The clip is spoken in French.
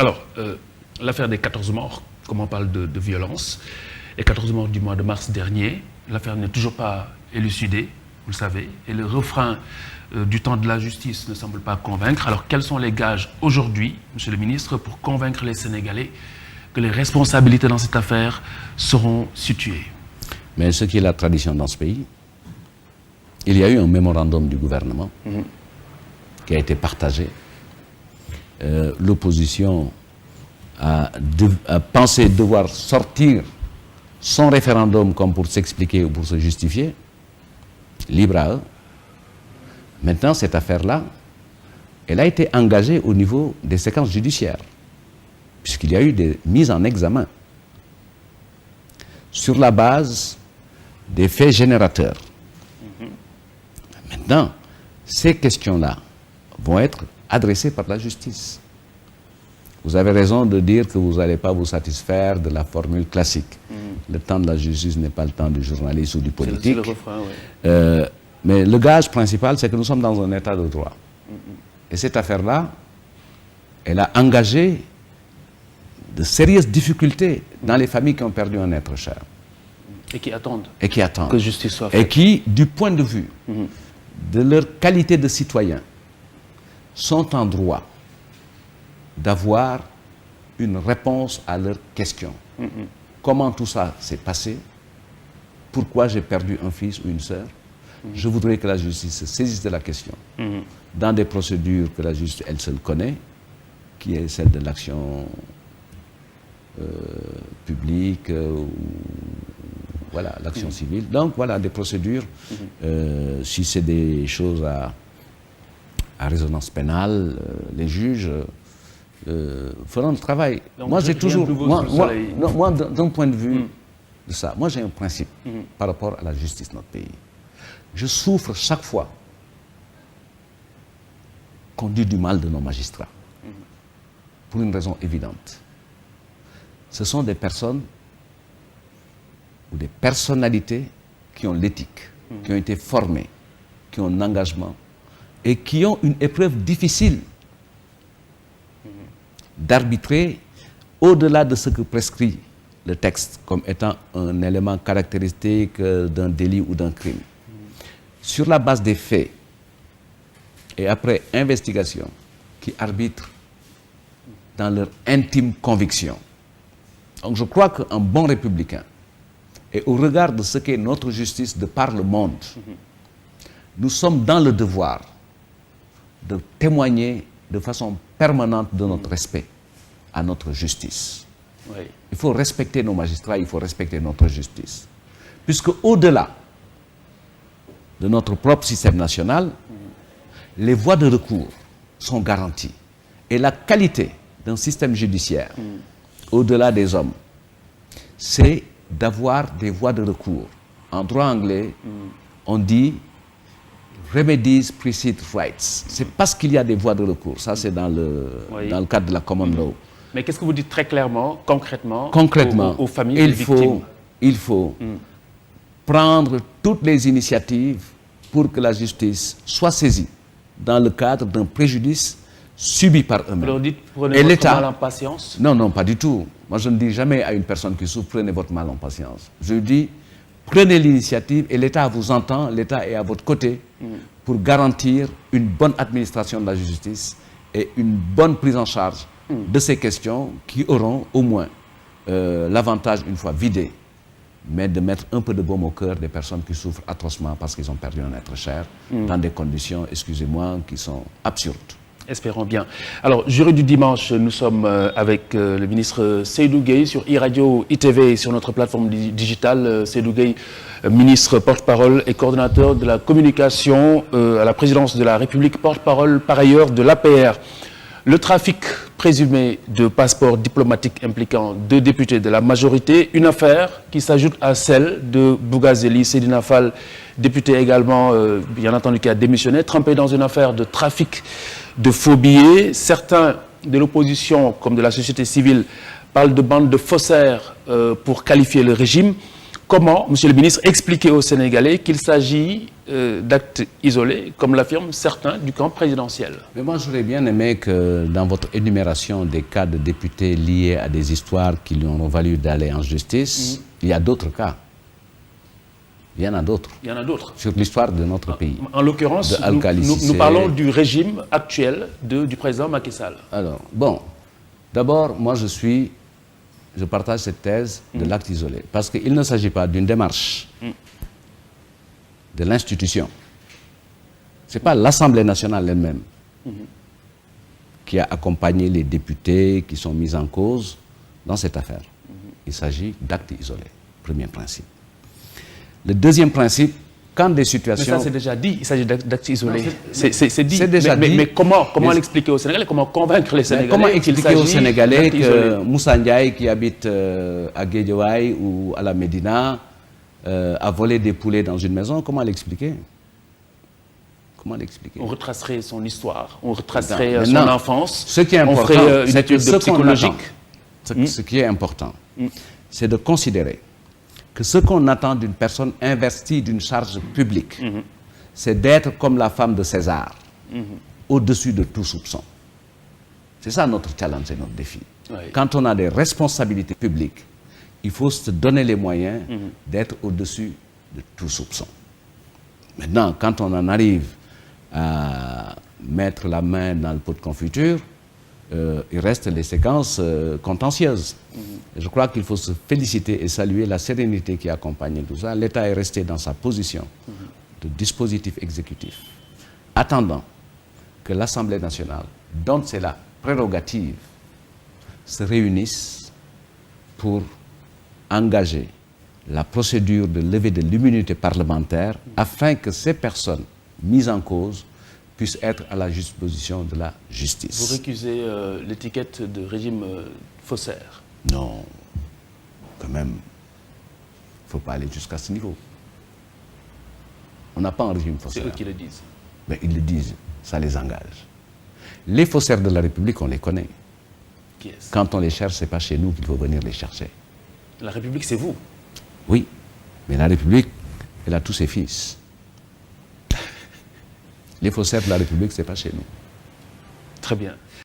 Alors, l'affaire des 14 morts, comme on parle de violence, les 14 morts du mois de mars dernier, l'affaire n'est toujours pas élucidée, vous le savez, et le refrain du temps de la justice ne semble pas convaincre. Alors, quels sont les gages aujourd'hui, Monsieur le ministre, pour convaincre les Sénégalais que les responsabilités dans cette affaire seront situées? Mais ce qui est la tradition dans ce pays, il y a eu un mémorandum du gouvernement qui a été partagé. L'opposition a pensé devoir sortir son référendum comme pour s'expliquer ou pour se justifier. Libre à eux. Maintenant, cette affaire-là, elle a été engagée au niveau des séquences judiciaires, puisqu'il y a eu des mises en examen sur la base des faits générateurs. Maintenant, ces questions-là vont être adressées par la justice. Vous avez raison de dire que vous n'allez pas vous satisfaire de la formule classique. Le temps de la justice n'est pas le temps du journaliste ou du politique. C'est le refrain, oui. Mais le gage principal, c'est que nous sommes dans un état de droit. Et cette affaire-là, elle a engagé de sérieuses difficultés dans les familles qui ont perdu un être cher. Et qui attendent. Et qui attendent. Que justice soit faite. Et qui, du point de vue de leur qualité de citoyens, sont en droit d'avoir une réponse à leurs questions. Comment tout ça s'est passé? Pourquoi j'ai perdu un fils ou une sœur? Je voudrais que la justice se saisisse de la question dans des procédures que la justice, elle seule connaît, qui est celle de l'action publique, voilà, l'action civile. Donc voilà, des procédures, si c'est des choses à résonance pénale, les juges feront le travail. Donc, moi, j'ai toujours, moi, d'un point de vue de ça, moi j'ai un principe par rapport à la justice de notre pays. Je souffre chaque fois qu'on dit du mal de nos magistrats, pour une raison évidente. Ce sont des personnes ou des personnalités qui ont l'éthique, qui ont été formées, qui ont un engagement et qui ont une épreuve difficile d'arbitrer au-delà de ce que prescrit le texte comme étant un élément caractéristique d'un délit ou d'un crime. Sur la base des faits et après investigation, qui arbitrent dans leur intime conviction. Donc je crois qu'un bon républicain, et au regard de ce qu'est notre justice de par le monde, nous sommes dans le devoir de témoigner de façon permanente de notre respect à notre justice. Oui. Il faut respecter nos magistrats, il faut respecter notre justice. Puisque au-delà de notre propre système national, les voies de recours sont garanties. Et la qualité d'un système judiciaire, au-delà des hommes, c'est d'avoir des voies de recours. En droit anglais, on dit « remedies precede rights ». C'est parce qu'il y a des voies de recours. Ça, c'est dans le cadre de la common law. Mais qu'est-ce que vous dites très clairement, concrètement, aux familles des victimes? Il faut prendre toutes les initiatives pour que la justice soit saisie dans le cadre d'un préjudice subi par eux-mêmes. Vous leur dites, prenez votre mal en patience? Non, non, pas du tout. Moi, je ne dis jamais à une personne qui souffre, prenez votre mal en patience. Je dis, prenez l'initiative et l'État vous entend, l'État est à votre côté pour garantir une bonne administration de la justice et une bonne prise en charge de ces questions qui auront au moins l'avantage, une fois vidées, mais de mettre un peu de baume au cœur des personnes qui souffrent atrocement parce qu'ils ont perdu un être cher dans des conditions, excusez-moi, qui sont absurdes. Espérons bien. Alors, jury du dimanche, nous sommes avec le ministre Seydou Gueye sur e-radio, ITV et sur notre plateforme digitale. Seydou Gueye, ministre porte-parole et coordonnateur de la communication à la présidence de la République, porte-parole par ailleurs de l'APR. Le trafic présumé de passeports diplomatiques impliquant 2 députés de la majorité, une affaire qui s'ajoute à celle de Bougazeli Seydina Fall, député également, bien entendu, qui a démissionné, trempé dans une affaire de trafic de faux billets. Certains de l'opposition, comme de la société civile, parlent de bande de faussaires pour qualifier le régime. comment, Monsieur le ministre, expliquer aux Sénégalais qu'il s'agit d'actes isolés, comme l'affirment certains du camp présidentiel? Mais moi, j'aurais bien aimé que dans votre énumération des cas de députés liés à des histoires qui lui ont valu d'aller en justice, il y a d'autres cas. Il y en a d'autres. Il y en a d'autres. Sur l'histoire de notre pays. En l'occurrence, nous parlons du régime actuel du président Macky Sall. Alors, bon, d'abord, moi je partage cette thèse de l'acte isolé. Parce qu'il ne s'agit pas d'une démarche de l'institution. Ce n'est pas l'Assemblée nationale elle-même qui a accompagné les députés qui sont mis en cause dans cette affaire. Il s'agit d'actes isolés, premier principe. Le deuxième principe, quand des situations... Mais ça, c'est déjà dit, il s'agit d'actes isolés. C'est dit. C'est déjà dit. Mais comment l'expliquer aux Sénégalais? Comment convaincre les Sénégalais? Comment expliquer aux Sénégalais que Moussa Ndiaye, qui habite à Guédiawaye ou à la Médina, a volé des poulets dans une maison? Comment l'expliquer? Comment l'expliquer? On retracerait son histoire, on retracerait son enfance. Ce qui est important, on ferait une étude psychologique. Ce qui est important, c'est de considérer que ce qu'on attend d'une personne investie d'une charge publique, c'est d'être comme la femme de César, au-dessus de tout soupçon. C'est ça notre challenge et notre défi. Oui. Quand on a des responsabilités publiques, il faut se donner les moyens d'être au-dessus de tout soupçon. Maintenant, quand on en arrive à mettre la main dans le pot de confiture, il reste les séquences contentieuses. Je crois qu'il faut se féliciter et saluer la sérénité qui accompagne tout ça. L'État est resté dans sa position de dispositif exécutif, attendant que l'Assemblée nationale, dont c'est la prérogative, se réunisse pour engager la procédure de levée de l'immunité parlementaire afin que ces personnes mises en cause puissent être à la juste position de la justice. Vous récusez l'étiquette de régime faussaire? Non, quand même, il ne faut pas aller jusqu'à ce niveau. On n'a pas un régime faussaire. C'est eux qui le disent. Mais ils le disent, ça les engage. Les faussaires de la République, on les connaît. Qui est-ce? Quand on les cherche, ce n'est pas chez nous qu'il faut venir les chercher. La République, c'est vous. Oui, mais la République, elle a tous ses fils. Les faussaires de la République, ce n'est pas chez nous. Très bien.